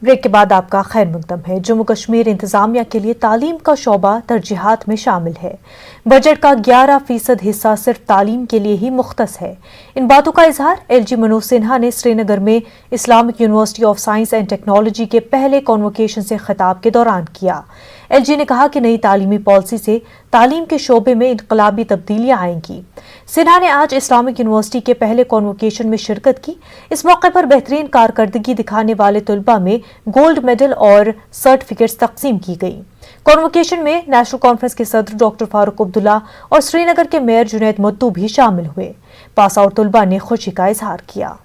Break के बाद आपका खैर मकदम है। जम्मू कश्मीर इंतजामिया के लिए तालीम का शोबा तरजीहात में शामिल है। बजट का 11% हिस्सा सिर्फ तालीम के लिए ही मुख्तस है। इन बातों का इजहार एलजी मनोज सिन्हा ने श्रीनगर में Islamic university of science and technology के पहले कॉन्वोकेशन से खिताब के दौरान किया। एलजी ने कहा कि नई तालीमी पॉलिसी से तालीम के शोबे में इनकलाबी तब्दीलियां आएंगी। सिन्हा ने आज इस्लामिक यूनिवर्सिटी के पहले कॉन्वोकेशन में शिरकत की। इस मौके पर बेहतरीन कारकर्दगी दिखाने वाले तलबा में गोल्ड मेडल और सर्टिफिकेट्स तकसीम की गई। कॉन्वोकेशन में नेशनल कॉन्फ्रेंस के सदर डॉक्टर फारूक अब्दुल्ला और श्रीनगर के मेयर जुनैद मत्तू भी शामिल हुए। पास आउट तलबा ने खुशी का इजहार किया।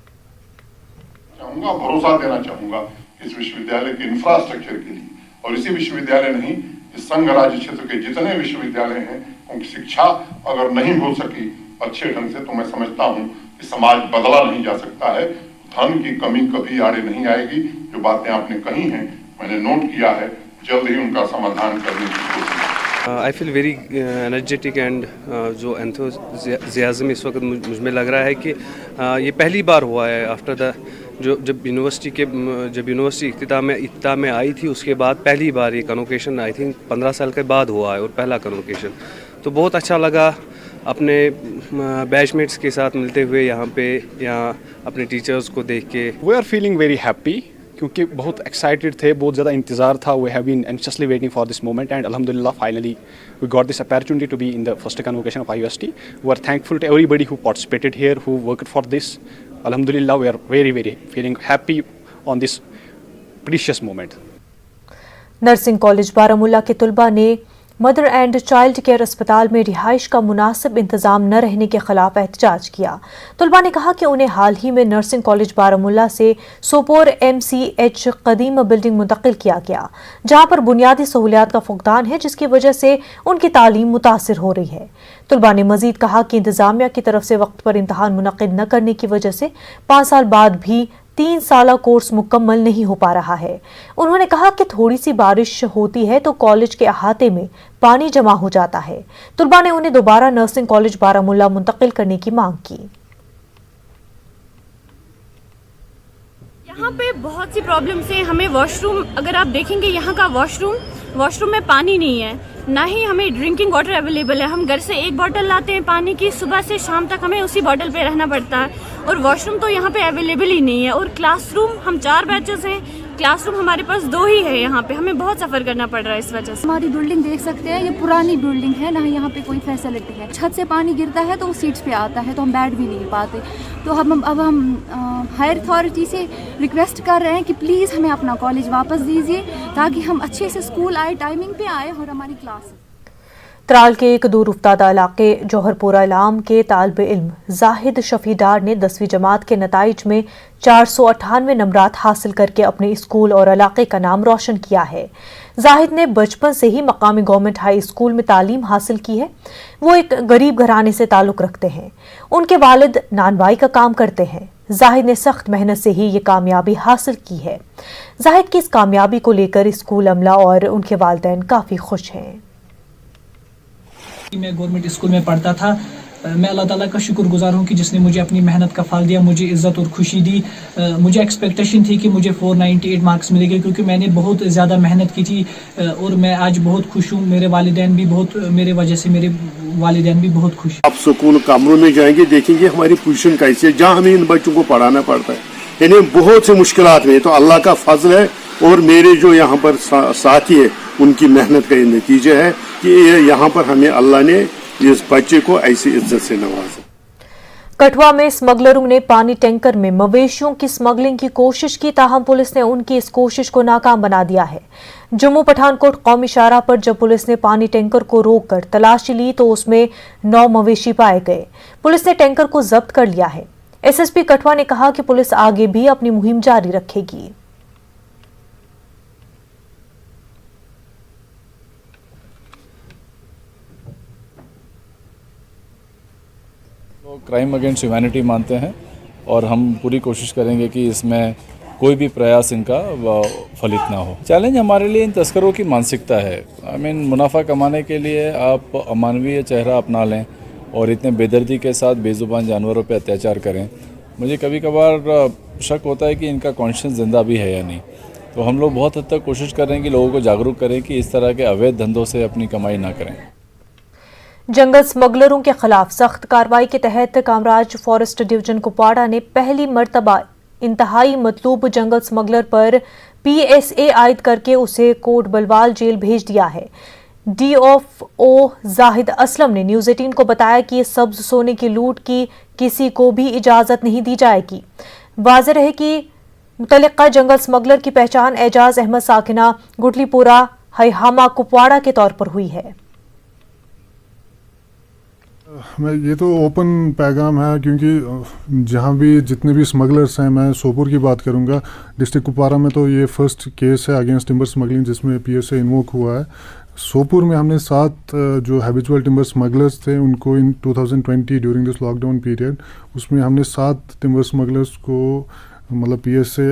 भरोसा देना चाहूंगा इस विश्वविद्यालय के इंफ्रास्ट्रक्चर के लिए, और इसी विश्वविद्यालय नहीं, इस संघ राज्य क्षेत्र के जितने विश्वविद्यालय हैं उनकी शिक्षा अगर नहीं हो सकी अच्छे ढंग से, तो मैं समझता हूं कि समाज बदला नहीं जा सकता है। धन की कमी कभी आड़े नहीं आएगी। जो बातें आपने कही हैं मैंने नोट किया है, जल्द ही उनका समाधान करने की कोशिश। I feel very energetic and जो एंथुसियाज्म इस वक्त मुझ में लग रहा है कि ये पहली बार हुआ है आफ्टर द जब यूनिवर्सिटी इख्तिताम में आई थी, उसके बाद पहली बार ये कन्वोकेशन आई थिंक 15 साल के बाद हुआ है और पहला कन्वोकेशन। तो बहुत अच्छा लगा अपने बैचमेट्स के साथ मिलते हुए यहाँ अपने टीचर्स को देख के। We are feeling very happy क्योंकि बहुत एक्साइटेड थे, बहुत ज़्यादा इंतज़ार था। We have been anxiously waiting for this moment and अल्हम्दुलिल्लाह finally we got this opportunity to be in the first convocation of IUST। We are thankful to everybody who participated here, who worked for this. Alhamdulillah, we are very feeling happy on this precious moment. Nursing college Baramulla के तलबा ने mother and child care अस्पताल में रिहाइश का मुनासिब इंतजाम न रहने के खिलाफ एहतजाज किया। तलबा ने कहा कि उन्हें हाल ही में नर्सिंग कॉलेज बारामूला से सोपोर MCH कदीम बिल्डिंग मुंतकिल किया गया, जहां पर बुनियादी सहूलियात का फुकदान है, जिसकी वजह से उनकी तालीम मुतासिर हो रही है। तलबा ने मजीद कहा कि इंतजामिया की तरफ से वक्त पर इम्तहान मुनक्किद न करने की वजह से 5 साल बाद भी 3 साला कोर्स मुकम्मल नहीं हो पा रहा है। उन्होंने कहा कि थोड़ी सी बारिश होती है तो कॉलेज के अहाते में पानी जमा हो जाता है। तलबा ने उन्हें दोबारा नर्सिंग कॉलेज बारामूला मुंतकिल करने की मांग की। यहाँ पे बहुत सी प्रॉब्लम्स हैं। हमें वॉशरूम, अगर आप देखेंगे यहाँ का वॉशरूम में पानी नहीं है, ना ही हमें ड्रिंकिंग वाटर अवेलेबल है। हम घर से एक बोतल लाते हैं पानी की, सुबह से शाम तक हमें उसी बोतल पे रहना पड़ता है, और वॉशरूम तो यहाँ पे अवेलेबल ही नहीं है। और क्लासरूम, हम 4 बैचेस हैं, क्लासरूम हमारे पास 2 ही है। यहाँ पे हमें बहुत सफ़र करना पड़ रहा है इस वजह से। हमारी बिल्डिंग देख सकते हैं, ये पुरानी बिल्डिंग है, ना यहाँ पे कोई फैसिलिटी है। छत से पानी गिरता है तो वो सीट्स पे आता है, तो हम बैठ भी नहीं पाते। तो अब हम हायर अथॉरिटी से रिक्वेस्ट कर रहे हैं कि प्लीज़ हमें अपना कॉलेज वापस दीजिए, ताकि हम अच्छे से स्कूल आए, टाइमिंग पे आए और हमारी क्लास। त्राल के एक दूर उफ्तादा इलाके जौहरपुरा इलाम के तालिब इल्म जाहिद शफी डार ने 10वीं जमात के नताइज में 498 नंबरात हासिल करके अपने स्कूल और इलाके का नाम रोशन किया है। जाहिद ने बचपन से ही मकामी गवर्नमेंट हाई स्कूल में तालीम हासिल की है। वो एक गरीब घराने से ताल्लुक़ रखते हैं। उनके वालिद नानवाई का काम करते हैं। जाहिद ने सख्त मेहनत से ही ये कामयाबी हासिल की है। जाहिद की इस कामयाबी को लेकर स्कूल अमला और उनके वालिदैन काफ़ी खुश हैं। मैं गवर्नमेंट स्कूल में पढ़ता था। मैं अल्लाह ताला का शुक्रगुजार हूँ कि जिसने मुझे अपनी मेहनत का फल दिया, मुझे इज़्ज़त और खुशी दी। मुझे एक्सपेक्टेशन थी कि मुझे 498 मार्क्स मिलेंगे, क्योंकि मैंने बहुत ज़्यादा मेहनत की थी, और मैं आज बहुत खुश हूँ। मेरे वालिदैन भी बहुत, मेरे वजह से मेरे वालिदैन भी बहुत खुश। आप सुकून कमरों में जाएंगे, देखेंगे हमारी पोजीशन कैसी है, जहाँ हमें इन बच्चों को पढ़ाना पड़ता है। इन्हें बहुत से मुश्किलात में, तो अल्लाह का फजल है और मेरे जो यहाँ पर साथी है उनकी मेहनत का ये नतीजा है कि यहाँ पर हमें अल्लाह ने इस बच्चे को ऐसी इज्जत से नवाजा। कठुआ में स्मगलरों ने पानी टैंकर में मवेशियों की स्मगलिंग की कोशिश की, ताहम पुलिस ने उनकी इस कोशिश को नाकाम बना दिया है। जम्मू पठानकोट कौमी शाहराह पर जब पुलिस ने पानी टैंकर को रोककर तलाशी ली तो उसमें 9 मवेशी पाए गए। पुलिस ने टैंकर को जब्त कर लिया है। SSP कठुआ ने कहा कि पुलिस आगे भी अपनी मुहिम जारी रखेगी। क्राइम अगेंस्ट ह्यूमैनिटी मानते हैं और हम पूरी कोशिश करेंगे कि इसमें कोई भी प्रयास इनका फलित ना हो। चैलेंज हमारे लिए इन तस्करों की मानसिकता है। मुनाफा कमाने के लिए आप अमानवीय चेहरा अपना लें और इतने बेदर्दी के साथ बेजुबान जानवरों पर अत्याचार करें। मुझे कभी कभार शक होता है कि इनका कॉन्शियस जिंदा भी है या नहीं। तो हम लोग बहुत हद तक कोशिश कर रहे हैं कि लोगों को जागरूक करें कि इस तरह के अवैध धंधों से अपनी कमाई ना करें। जंगल स्मगलरों के खिलाफ सख्त कार्रवाई के तहत कामराज फॉरेस्ट डिवीजन कुपवाड़ा ने पहली मर्तबा इंतहाई मतलूब जंगल स्मगलर पर PSA आयद करके उसे कोट बलवाल जेल भेज दिया है। DFO जाहिद असलम ने न्यूज़ 18 को बताया कि सब्ज सोने की लूट की किसी को भी इजाजत नहीं दी जाएगी। वाज़ेह रहे कि मुतल्लिका जंगल स्मगलर की पहचान एजाज अहमद साकिना गुटलीपुरा हैहामा कुपवाड़ा के तौर पर हुई है। ये तो ओपन पैगाम है, क्योंकि जहाँ भी जितने भी स्मगलर्स हैं, मैं सोपोर की बात करूँगा, डिस्ट्रिक्ट कुपवाड़ा में तो ये फर्स्ट केस है अगेंस्ट टिम्बर स्मगलिंग जिसमें PSA इन्वोक हुआ है। सोपोर में हमने 7 जो हैबिचुअल टिम्बर स्मगलर्स थे उनको इन 2020 ड्यूरिंग दिस लॉकडाउन पीरियड, उसमें हमने 7 टिम्बर स्मगलर्स को मतलब PSA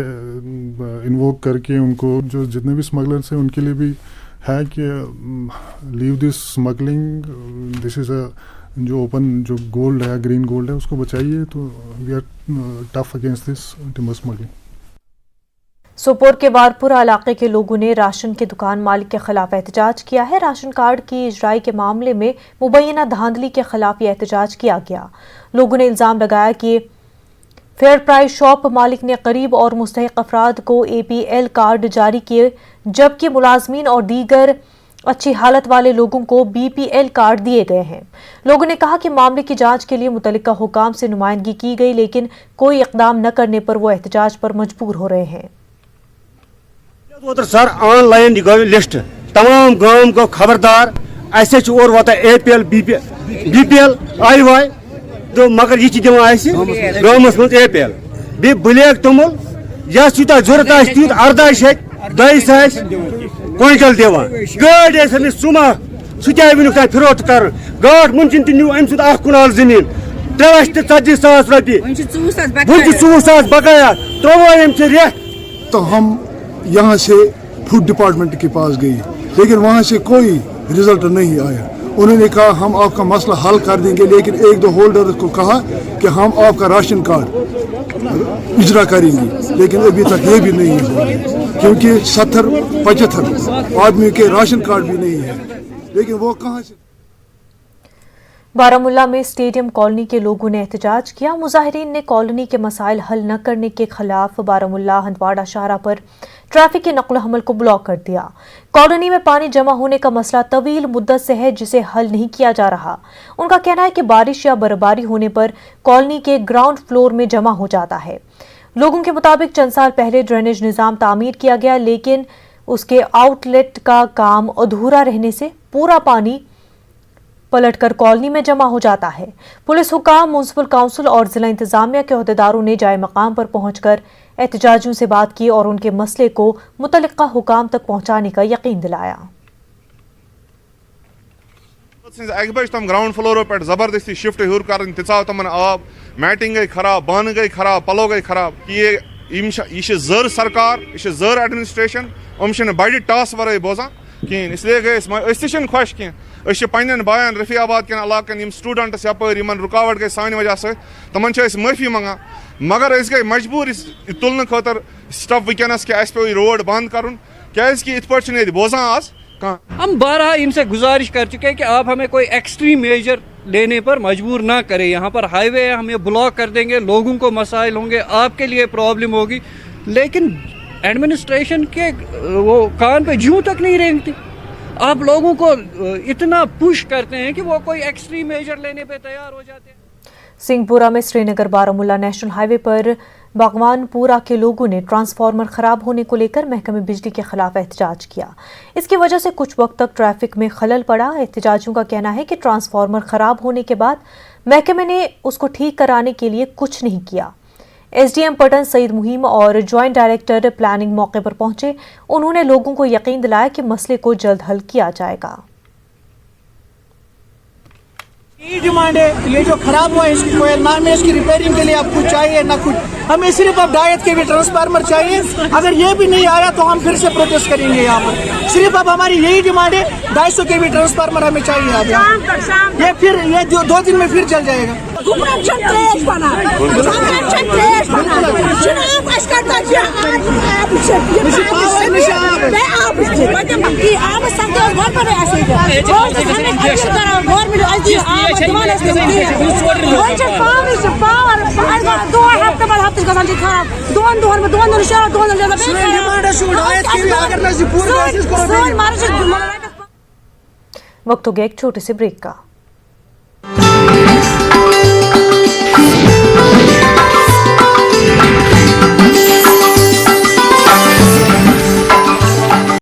इन्वोक करके उनको जो जितने भी स्मगलर्स हैं उनके लिए भी है कि leave this smuggling, this is a जो ओपन जो गोल्ड है, ग्रीन गोल्ड है, उसको बचाइए। तो we are tough against this timber smuggling. Sopore के वारपुरा इलाके के लोगों ने राशन के दुकान मालिक के खिलाफ एहतजाज किया है। राशन कार्ड की इजराई के मामले में मुबैना धांधली के खिलाफ यह एहतजाज किया गया। लोगों ने इल्जाम लगाया कि फेयर प्राइस शॉप मालिक ने गरीब और मुस्तहिक अफराद को APL कार्ड जारी किए, जबकि मुलाजमीन और दीगर अच्छी हालत वाले लोगों को BPL कार्ड दिए गए हैं। लोगों ने कहा कि मामले की जांच के लिए मुतल्लिका हुकाम से नुमाइंदगी की गई, लेकिन कोई इकदाम न करने पर वो एहतजाज पर मजबूर हो रहे हैं। सर ऑनलाइन लिस्ट तमाम गांव को खबरदार ऐसे और वाता APL BPL IY तो मगर ये गाँवस मज APL बे ब्लैक तमुल या यूत जरूरत तूत 18 क्विंटल दिवान गाड़ सुमा सह वन फिरोख्त कर गाड़ मुंशिन न्यू अम सुनाल जमीन 3,40,000 रुपये वो 24,000 बकाया त्रोम से रेट। तो हम यहाँ से फूड डिपार्टमेंट के पास गए, लेकिन वहाँ से कोई रिजल्ट नहीं आया। उन्होंने कहा हम आपका मसला हल कर देंगे, लेकिन 1-2 होल्डर को कहा कि हम आपका राशन कार्ड इजरा करेंगे, लेकिन अभी तक ये भी नहीं हुआ, क्योंकि 70-75 आदमी के राशन कार्ड भी नहीं है, लेकिन वो कहाँ से। बारामुल्ला में स्टेडियम कॉलोनी के लोगों ने एहतजाज किया। मुजाहिरीन ने कॉलोनी के मसाइल हल न करने के खिलाफ बारामुल्ला हंदवाड़ा शाहरा पर ट्रैफिक के नक्ल हमल को ब्लॉक कर दिया। कॉलोनी में पानी जमा होने का मसला तवील मुद्दत से है, जिसे हल नहीं किया जा रहा। उनका कहना है कि बारिश या बर्फबारी होने पर कॉलोनी के ग्राउंड फ्लोर में जमा हो जाता है। लोगों के मुताबिक चंद साल पहले ड्रेनेज निज़ाम तामीर किया गया, लेकिन उसके आउटलेट का काम अधूरा रहने से पूरा पानी पलटकर कॉलोनी में जमा हो जाता है। पुलिस हुकाम, म्युनिसिपल काउंसिल और जिला इंतजामिया के अहदेदारों ने जाए मकाम पर पहुंचकर एहतजाजियों से बात की और उनके मसले को मुतल्लिका हुकाम तक पहुंचाने का यकीन दिलाया। तम ग्राउंड फ्लोर पे जबरदस्ती शिफ्ट हूर कर तीचा तमन आब मैटिंग गई खराब, बान गई खराब, पलो गई खराब। ये जर सरकार, ये जर एडमिनिस्ट्रेशन हम बड़ टास वर बोजान कहें, इसलिए गए खुश कह पन्न बायन रफीआबाद के इलाकन स्टूडेंट्स यपर रुकावट गई सान वजह से तमन माफ़ी मंगान, मगर गई मजबूर तुलने खतर स्टफ वनस कि पे रोड बंद कर इत पे बोजान आज। हम 12 इनसे गुजारिश कर चुके हैं कि आप हमें कोई एक्सट्रीम मेजर लेने पर मजबूर ना करें। यहाँ पर हाईवे है, हम ये ब्लॉक कर देंगे, लोगों को मसाइल होंगे, आपके लिए प्रॉब्लम होगी, लेकिन एडमिनिस्ट्रेशन के वो कान पे जूं तक नहीं रेंगती। आप लोगों को इतना पुश करते हैं कि वो कोई एक्सट्रीम मेजर लेने पे तैयार हो जाते हैं। सिंहपुरा में श्रीनगर बारामुल्ला नेशनल हाईवे पर बागवानपुरा के लोगों ने ट्रांसफार्मर खराब होने को लेकर महकमे बिजली के खिलाफ एहतजाज किया। इसकी वजह से कुछ वक्त तक ट्रैफिक में खलल पड़ा। एहतजाजियों का कहना है कि ट्रांसफार्मर खराब होने के बाद महकमे ने उसको ठीक कराने के लिए कुछ नहीं किया। SDM पटन सईद मुहिम और ज्वाइंट डायरेक्टर प्लानिंग मौके पर पहुंचे। उन्होंने लोगों को यकीन दिलाया कि मसले को जल्द हल किया जाएगा। यही डिमांड है, ये जो खराब हुआ है इसकी कोई ना में इसकी रिपेयरिंग के लिए अब कुछ चाहिए ना कुछ, हमें सिर्फ अब डायट के भी ट्रांसफार्मर चाहिए। अगर ये भी नहीं आया तो हम फिर से प्रोटेस्ट करेंगे यहाँ पर। सिर्फ अब हमारी यही डिमांड है, 250 के भी ट्रांसफार्मर हमें चाहिए। अब ये फिर ये जो 2 दिन में फिर चल जाएगा। वक्त हो गया एक छोटे से ब्रेक का।